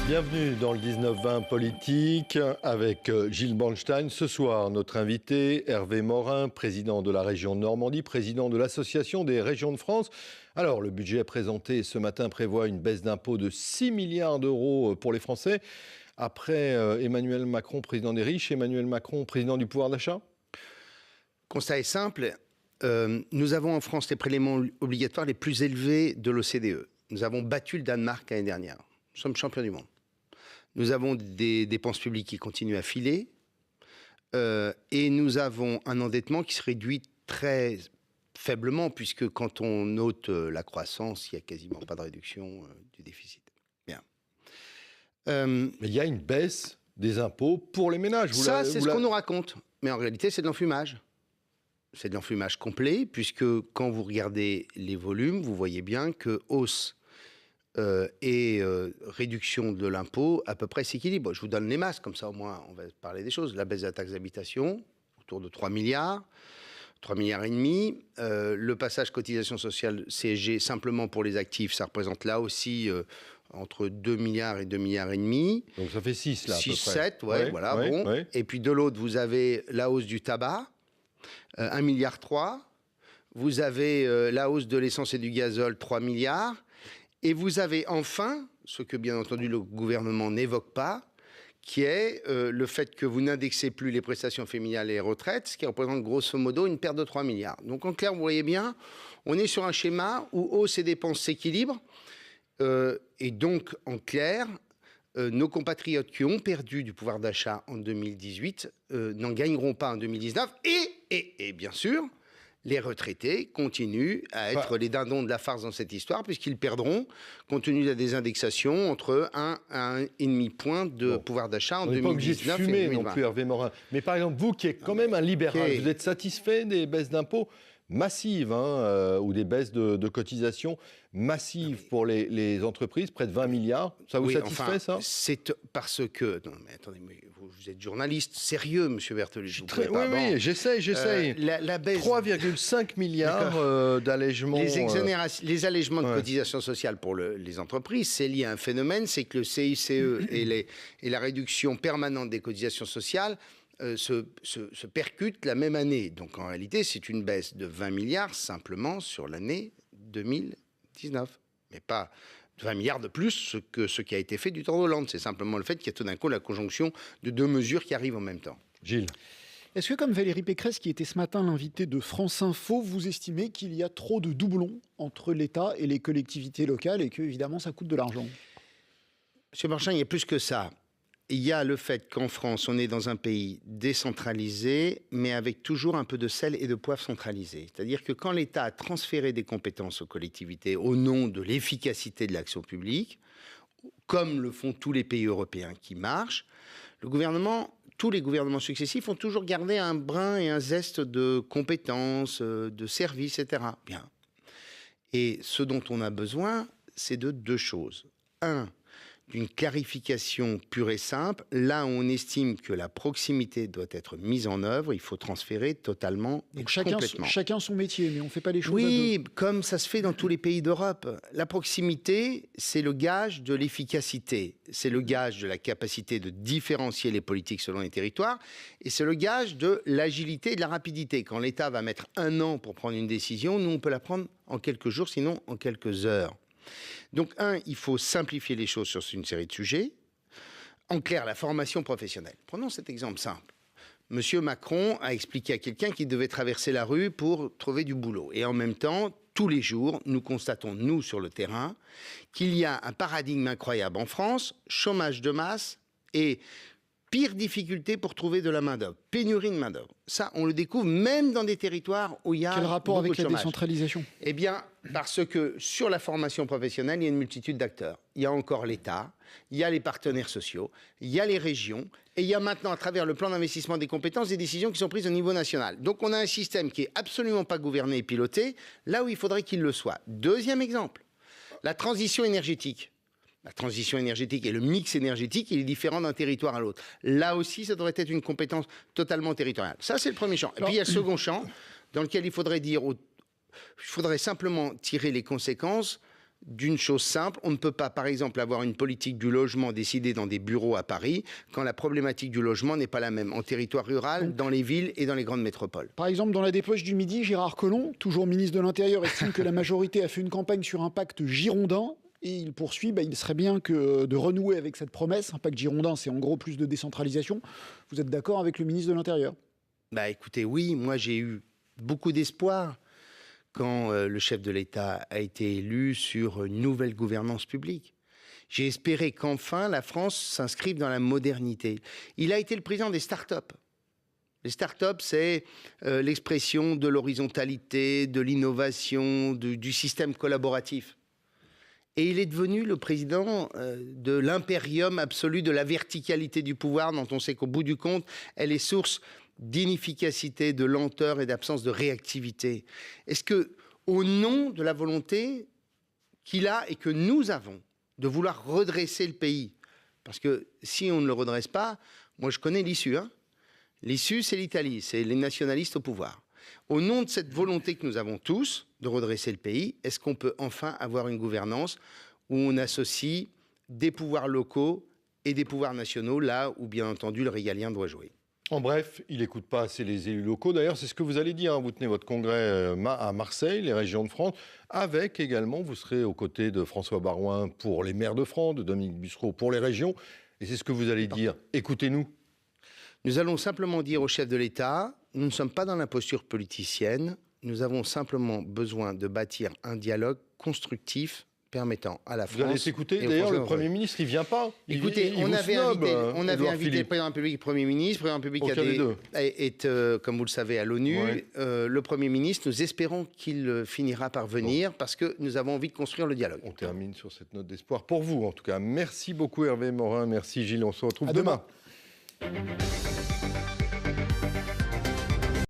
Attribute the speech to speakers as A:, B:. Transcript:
A: Bienvenue dans le 19-20 politique avec Gilles Bornstein. Ce soir, notre invité, Hervé Morin, président de la région Normandie, président de l'Association des régions de France. Alors, le budget présenté ce matin prévoit une baisse d'impôts de 6 milliards d'euros pour les Français. Après Emmanuel Macron, président des riches, Emmanuel Macron, président du pouvoir d'achat.
B: Le constat est simple. Nous avons en France les prélèvements obligatoires les plus élevés de l'OCDE. Nous avons battu le Danemark l'année dernière. Nous sommes champions du monde. Nous avons des dépenses publiques qui continuent à filer et nous avons un endettement qui se réduit très faiblement puisque quand on note la croissance, il n'y a quasiment pas de réduction du déficit. Bien.
A: Mais il y a une baisse des impôts pour les ménages.
B: Ça, c'est ce qu'on nous raconte. Mais en réalité, c'est de l'enfumage. C'est de l'enfumage complet puisque quand vous regardez les volumes, vous voyez bien que hausse et réduction de l'impôt à peu près s'équilibre. Je vous donne les masses, comme ça au moins on va parler des choses. La baisse de la taxe d'habitation, autour de 3 milliards, 3 milliards et demi. Le passage cotisation sociale CSG simplement pour les actifs, ça représente là aussi entre 2 milliards et 2 milliards et demi.
A: Donc ça fait 6 là
B: 6,
A: à peu près.
B: 7, ouais, voilà,
A: ouais,
B: bon.
A: Ouais.
B: Et puis de l'autre, vous avez la hausse du tabac, 1,3 milliard. Vous avez la hausse de l'essence et du gazole, 3 milliards. Et vous avez enfin, ce que bien entendu le gouvernement n'évoque pas, qui est le fait que vous n'indexez plus les prestations familiales et les retraites, ce qui représente grosso modo une perte de 3 milliards. Donc en clair, vous voyez bien, on est sur un schéma où hausse et dépenses s'équilibrent. Et donc en clair, nos compatriotes qui ont perdu du pouvoir d'achat en 2018 n'en gagneront pas en 2019. Et bien sûr, les retraités continuent à être les dindons de la farce dans cette histoire, puisqu'ils perdront, compte tenu de la désindexation, entre 1 à 1,5 point de pouvoir d'achat en 2019 et 2020. On n'est pas obligé de fumer
A: non plus, Hervé Morin. Mais par exemple, vous qui êtes quand même un libéral, vous êtes satisfait des baisses d'impôts massives ou des baisses de cotisations massives pour les entreprises, près de 20 milliards. Ça vous satisfait, ça?
B: C'est parce que... Non, mais attendez, vous êtes journaliste sérieux, monsieur Bertolucci.
A: Oui, j'essaye.
B: La baisse...
A: 3,5 milliards d'allègements.
B: Les allègements de cotisations sociales pour les entreprises, c'est lié à un phénomène, c'est que le CICE et la réduction permanente des cotisations sociales se percutent la même année. Donc en réalité, c'est une baisse de 20 milliards simplement sur l'année 2019. Mais pas 20 milliards de plus que ce qui a été fait du temps d'Hollande. C'est simplement le fait qu'il y a tout d'un coup la conjonction de deux mesures qui arrivent en même temps.
A: Gilles.
C: Est-ce que, comme Valérie Pécresse, qui était ce matin l'invitée de France Info, vous estimez qu'il y a trop de doublons entre l'État et les collectivités locales et que, évidemment, ça coûte de l'argent?
B: Monsieur Marchand, il y a plus que ça. Il y a le fait qu'en France, on est dans un pays décentralisé, mais avec toujours un peu de sel et de poivre centralisé. C'est-à-dire que quand l'État a transféré des compétences aux collectivités au nom de l'efficacité de l'action publique, comme le font tous les pays européens qui marchent, tous les gouvernements successifs ont toujours gardé un brin et un zeste de compétences, de services, etc. Bien. Et ce dont on a besoin, c'est de deux choses. Un, d'une clarification pure et simple. Là où on estime que la proximité doit être mise en œuvre, il faut transférer totalement et complètement.
C: Chacun son métier, mais on ne fait pas les choses à deux.
B: Oui, comme ça se fait dans tous les pays d'Europe. La proximité, c'est le gage de l'efficacité. C'est le gage de la capacité de différencier les politiques selon les territoires. Et c'est le gage de l'agilité et de la rapidité. Quand l'État va mettre 1 an pour prendre une décision, nous, on peut la prendre en quelques jours, sinon en quelques heures. Donc, il faut simplifier les choses sur une série de sujets. En clair, la formation professionnelle. Prenons cet exemple simple. Monsieur Macron a expliqué à quelqu'un qu'il devait traverser la rue pour trouver du boulot. Et en même temps, tous les jours, nous constatons, nous, sur le terrain, qu'il y a un paradigme incroyable en France, chômage de masse et pire difficulté pour trouver de la main-d'œuvre, pénurie de main-d'œuvre. Ça, on le découvre même dans des territoires où il y a
C: Quel rapport avec la
B: chômage.
C: décentralisation?
B: Eh bien, parce que sur la formation professionnelle, il y a une multitude d'acteurs. Il y a encore l'État, il y a les partenaires sociaux, il y a les régions, et il y a maintenant, à travers le plan d'investissement des compétences, des décisions qui sont prises au niveau national. Donc on a un système qui est absolument pas gouverné et piloté, là où il faudrait qu'il le soit. Deuxième exemple, la transition énergétique. La transition énergétique et le mix énergétique, il est différent d'un territoire à l'autre. Là aussi, ça devrait être une compétence totalement territoriale. Ça, c'est le premier champ. Et puis, il y a le second champ, dans lequel il faudrait dire faudrait simplement tirer les conséquences d'une chose simple. On ne peut pas, par exemple, avoir une politique du logement décidée dans des bureaux à Paris quand la problématique du logement n'est pas la même en territoire rural, dans les villes et dans les grandes métropoles.
C: Par exemple, dans la dépêche du Midi, Gérard Collomb, toujours ministre de l'Intérieur, estime que la majorité a fait une campagne sur un pacte girondin. Et il poursuit, il serait bien que de renouer avec cette promesse. Un pacte girondin, c'est en gros plus de décentralisation. Vous êtes d'accord avec le ministre de l'Intérieur?
B: Écoutez, oui, moi j'ai eu beaucoup d'espoir quand le chef de l'État a été élu sur une nouvelle gouvernance publique. J'ai espéré qu'enfin la France s'inscrive dans la modernité. Il a été le président des start-up. Les start-up, c'est l'expression de l'horizontalité, de l'innovation, du système collaboratif. Et il est devenu le président de l'impérium absolu de la verticalité du pouvoir, dont on sait qu'au bout du compte, elle est source d'inefficacité, de lenteur et d'absence de réactivité. Est-ce que, au nom de la volonté qu'il a et que nous avons de vouloir redresser le pays, parce que si on ne le redresse pas, moi je connais l'issue, l'issue c'est l'Italie, c'est les nationalistes au pouvoir. Au nom de cette volonté que nous avons tous de redresser le pays, est-ce qu'on peut enfin avoir une gouvernance où on associe des pouvoirs locaux et des pouvoirs nationaux, là où bien entendu le régalien doit jouer?
A: En bref, il n'écoute pas assez les élus locaux. D'ailleurs, c'est ce que vous allez dire. Vous tenez votre congrès à Marseille, les régions de France, avec également, vous serez aux côtés de François Baroin pour les maires de France, de Dominique Bussereau pour les régions. Et c'est ce que vous allez dire. Écoutez-nous.
B: Nous allons simplement dire au chef de l'État, nous ne sommes pas dans la posture politicienne. Nous avons simplement besoin de bâtir un dialogue constructif permettant à la France...
A: Vous allez s'écouter. D'ailleurs, le Premier ministre, il ne vient pas.
B: Écoutez, on avait invité le Président de la République et le Premier ministre. Le Président de la République est, comme vous le savez, à l'ONU. Ouais. Le Premier ministre, nous espérons qu'il finira par venir parce que nous avons envie de construire le dialogue.
A: On termine sur cette note d'espoir pour vous, en tout cas. Merci beaucoup, Hervé Morin. Merci, Gilles. On se retrouve demain.